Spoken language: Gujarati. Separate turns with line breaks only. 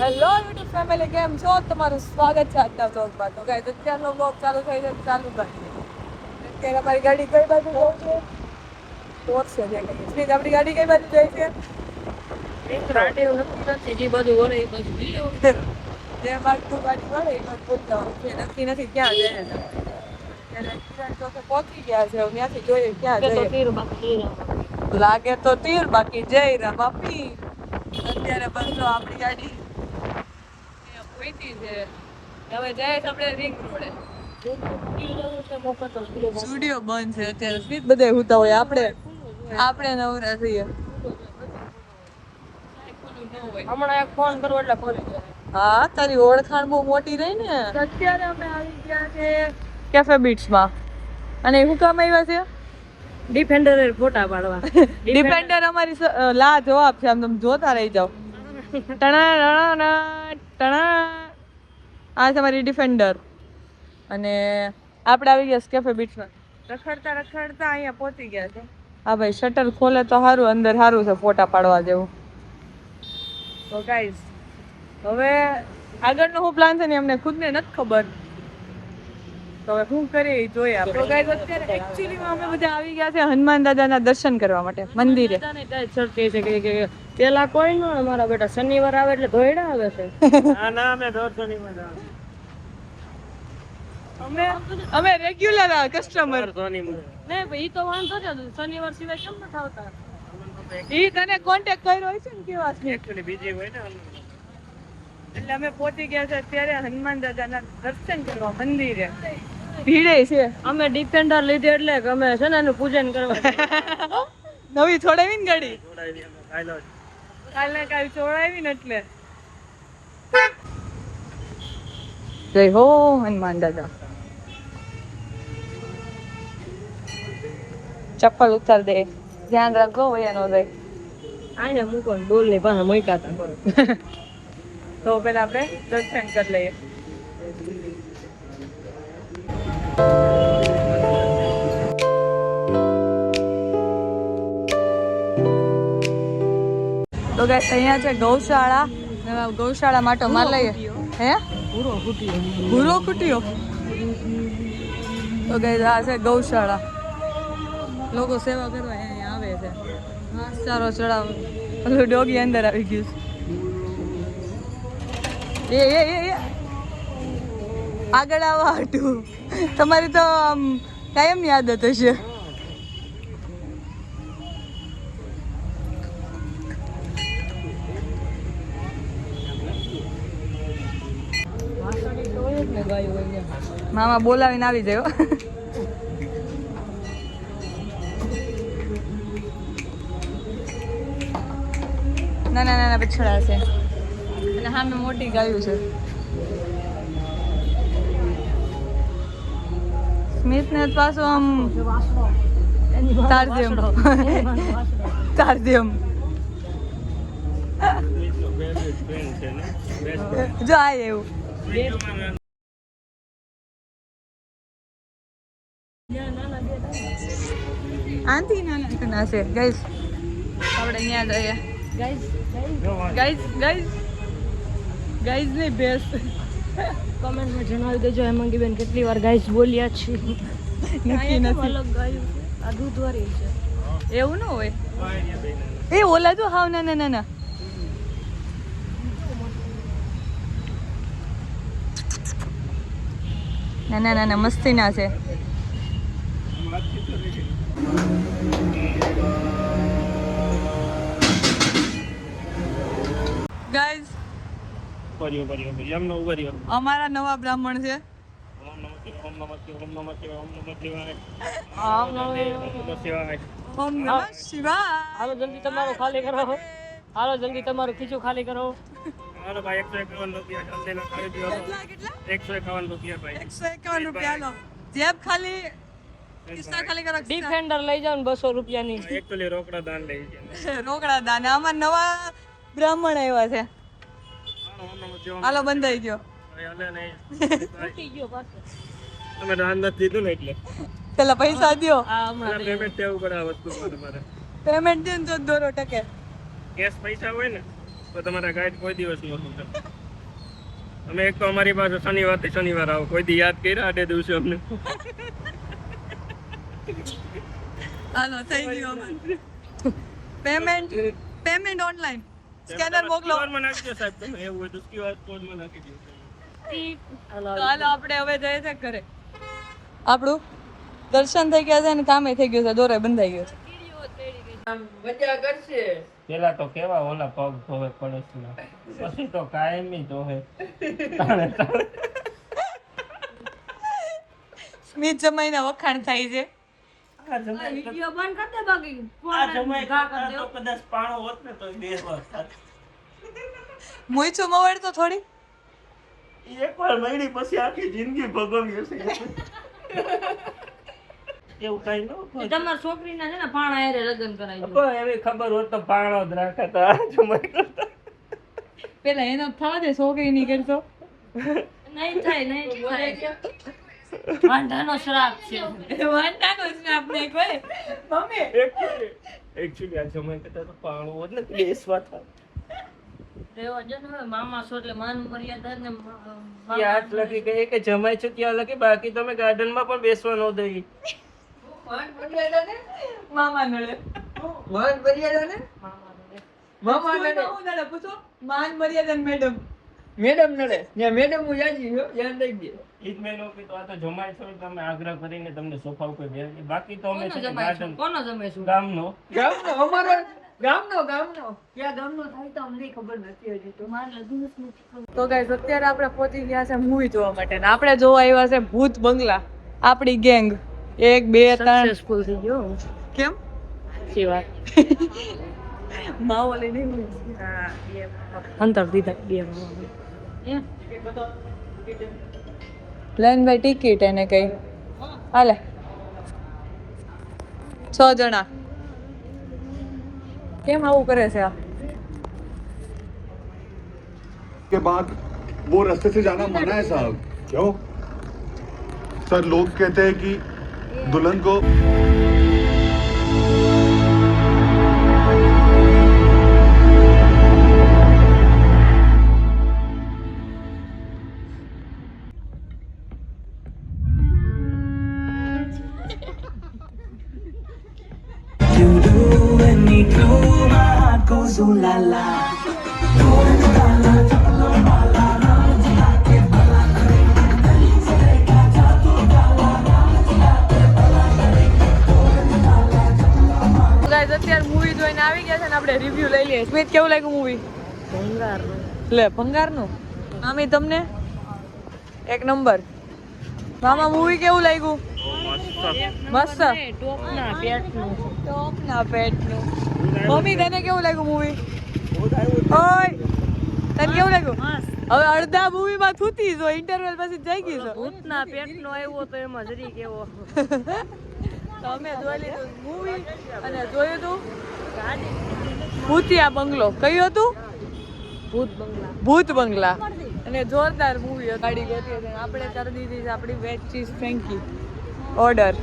હેલો યુટ્યુબ ફેમિલી, કેમ છો? તમારું સ્વાગત છે આજના વ્લોગમાં. તો ગાઈસ, અત્યારનો વ્લોગ ચાલુ થઈ જાય ચાલુ કરી. અત્યારે અમારી ગાડી કઈ બાજુ જાય છે? પોર્શે છે કે સ્પીડ. આપણી ગાડી કઈ બાજુ જાય છે?
રાતે એવું નક્કી નથી, જે બાજુ વળે એ બાજુ જઈ આવું.
જે બાજુ ગાડી વળે એ બાજુ પહોંચવાનું છે. નક્કી નથી ક્યાં જાય છે. અત્યારે એક્સિડન્ટ ચોકે પહોંચી ગયા છે. હવે ત્યાંથી જોઈએ ક્યાં
તો
જઈએ.
તીર બાકી જઈ આવું.
લાગે તો તીર, બાકી જય રામા પીર. અત્યારે બસ જો આપણી ગાડી પહોંચી છે. હવે જાય છે આપણે રિંગ રોડે. સ્ટુડિયો બંધ છે અત્યારે. સ્મિત બધા હુતા હોય, આપણે નવરા છીએ.
હમણાં એક ફોન કરો એટલે ખોલી જાય.
હા, તારી ઓળખાણ બહુ મોટી રહી ને. અત્યારે અમે આવી ગયા છે કેફે બીટ્સમાં. અને શું કામ આવ્યા છે?
ડિફેન્ડર ફોટા પાડવા.
ડિપેન્ડર અમારી લા જવાબ છે. આમ તમે જોતા રહી જાઓ. ટણા ટણા. આ છે અમારી ડિફેન્ડર. અને આપણે આવી ગયા કેફે બીચમાં. રખડતા રખડતા અહીંયા પહોંચી ગયા છે. હા ભાઈ, શટર ખોલે તો સારું, અંદર સારું છે ફોટા પાડવા જેવું. તો ગાઈઝ, હવે આગળનો શું પ્લાન છે ને અમને ખુદને નથી ખબર. તો હવે શું કરીએ એ જોઈએ આપણે. તો ગાઈઝ, અત્યારે એકચ્યુઅલીમાં અમે બધા આવી ગયા છે હનુમાન દાદાના દર્શન કરવા માટે મંદિરે.
શરતી છે કે પેલા કોઈ ન હોય. મારા બેટા શનિવાર આવે એટલે ધોયડા આવે છે. ના અમે દર શનિવાર આવે.
અમે રેગ્યુલર કસ્ટમર.
નહીં ભાઈ, ઈ તો વાંધો છે. શનિવાર સિવાય કેમ નથી આવતા?
ઈ તને કોન્ટેક્ટ કર્યો હોય છે ને કેવા છે
એકચ્યુઅલી બીજી હોય ને.
એટલે અમે પહોંચી ગયા છે અત્યારે હનુમાન દાદાના દર્શન કરવા મંદિરે. ભીડે છે.
અમે ડિફેન્ડર લીધી એટલે કે અમે છે ને એનું પૂજન કરવા.
નવી છોડાવી ને ગાડી.
જોડાવી અમે કાયલો
કાલે કાલ છોડાવી ને એટલે. જય હો હનુમાન દાદા. ચપ્પલ ઉતાર દે, ધ્યાન રાખો વયા નો દે.
આને મૂકો ને ડોલ ની પાસે મૂક્યા હતા.
તો પેલા આપણે દર્શન કરી લઈએ. તો ગાઈસ, અહીંયા છે ગૌશાળા. ગૌશાળા માટે માર લઈએ. હે ભૂરો કુટીઓ. તો ગાઈસ, આ છે ગૌશાળા. લોકો સેવા કરવા અહીંયા આવે છે. સારો ચડાવ. પેલું ડોગી અંદર આવી ગયું છે. એ આગળ આવવા હતું. તમારી તો આમ કાયમની આદત હશે. મામા બોલાવીને આવી જાય. નાના નાના બછડા છે અને સામે મોટી ગાયું છે. સ્મિત ને પાછું આમ તારજેમ તારજેમ. જો આ એવું આંથી નાના છે. ગાઈસ, આપણે અહીંયા જઈએ. ગાઈઝ નહીં, બેસ.
કમેન્ટમાં જણાવી દેજો હેમાંગી બેન કેટલી વાર ગાઈસ બોલ્યા છે.
નક્કી નથી.
અલગ ગાયું છે. આ દૂધવાળી છે.
એવું ન હોય. એ ઓલા જો હાવ નાના નાના. નાના નાના મસ્તીના છે. ગાઈઝ, અમારા નવા બ્રાહ્મણ છે. ઓમ નમઃ શિવાય.
હાલો જલ્દી તમારું ખાલી કરો. હાલો જલ્દી તમારું ખીચું ખાલી કરો.
કેટલા 151 રૂપિયા. લો જેબ ખાલી. કિસ્સા ખાલી કરો.
ડિફેન્ડર લઈ જાવ ને 200 રૂપિયાની.
એકચ્યુઅલી રોકડા દાન લઈ ગયા.
રોકડા દાન. અમાર નવા બ્રાહ્મણ આવ્યા છે. હાલો બંધાઈ ગયો.
તૂટી ગયો પાછો.
તમે દાન નથી દીધું ને એટલે
પેલા પૈસા દ્યો.
આ હમણાં
પેમેન્ટ દેવું પડે આ વસ્તુ મારે.
પેમેન્ટ દે ને તો દોરો ટકે.
કેશ પૈસા હોય ને તો તમારા ગાઈડ કોઈ દિવસ ન હતું અમે એક તો અમારી પાસે શનિવારથી શનિવાર આવો કોઈ દી યાદ કર્યા આડે દિવસે અમને
હાલો થઈ ગયું પેમેન્ટ ઓનલાઈન સ્કેનર મોકલો
QR માં નાખી દો સાહેબ તમે એવું હોય તો QR કોડમાં નાખી દો
તો હાલો આપણે હવે જઈએ છે ઘરે આપણું દર્શન થઈ ગયા છે અને કામે થઈ ગયું છે દોરે બંધાઈ ગયો છે
પેલા તો કેવા ઓલા પગ ધોવે પડોશના પછી તો કાયમી ધોવે
સ્મિત જમાઈના વખાણ થાય છે
વિડિયો બંધ કરી દે બાકી
કદાચ પાણો હોત ને તો
મૂછું મવડ તો થોડી
એકવાર મળી પછી આખી જિંદગી ભોગવી હશે એવું કઈ ન
તમારી છોકરીના છે ને પાણા હારે લગ્ન કરાવી દો.
પણ એવી ખબર હોત તો પાણો જ રાખે તો આ જમાઈ કરતા
પેલા એનો થવા દે છોકરી નહીં કરતો
નહીં થાય વાંઢાનો શ્રાપ છે
વાંટાનો જ ને આપણે કોઈ મમ્મી
એકચ્યુઅલી આ જમાઈ કરતા તો પાણો હોત ને બેસવા થાય
રેવા જો ને હવે મામા છો એટલે માન મર્યાદા ને
યાદ લખી ગઈ કે જમાઈ છે ત્યાં લખી બાકી તમે ગાર્ડન માં પણ બેસવા ન દઈ
મામા નડે માન મર્યાદા પૂછો માન મર્યાદા મેડમ
ઈ જ મેં નો કીધું આ તો જમાઈ છો તમે આગ્રહ કરીને તમને સોફા ઉપર બેસી બાકી તો અમે છે ગાર્ડન
કોનો જમે છું
ગામનો
તો ગાઈસ અત્યારે આપણે પહોંચી ગયા છે મૂવી જોવા માટે ને આપણે જોવા આવ્યા છે ભૂત બંગલા આપણી ગેંગ 1 2 3
સક્સેસફુલ થઈ ગયો
કેમ
સી વાત
માવો લઈને
અંતર દીધા બે
લેન ભાઈ ટિકિટ એને કઈ હાલે 6 જણા કેમ આવું કરે છે આ
के बाद वो रास्ते से जाना मना है साहब क्यों सर लोग कहते हैं कि दुल्हन को
ગાઈસ અત્યારે મૂવી જોઈને આવી ગયા છે ને આપણે રિવ્યુ લઈ લઈએ સ્મિત કેવું લાગ્યું મૂવી લે ભંગારનું મામી તમને એક નંબર મામા મૂવી કેવું લાગ્યું મસ્ત
ટોપના પેટનું
ટોપના પેટનું મમ્મી તને કેવું લાગ્યું મૂવી ઓય તને કેવું લાગ્યું હવે અડધા મૂવીમાં થૂતી જો ઇન્ટરવલ પછી જઈ ગઈ છો
ભૂતના પેટનો આવ્યો તો એમાં જરી કેવો
તો અમે જોઈ લીધું મૂવી અને જોયું હતું ભૂતિયા બંગલો કયું હતું ભૂત બંગલા અને જોરદાર મૂવી ગાડી ગોતી હતી આપણે કરી દીધી છે આપણી વેજ ચીઝ ફેંકી ઓર્ડર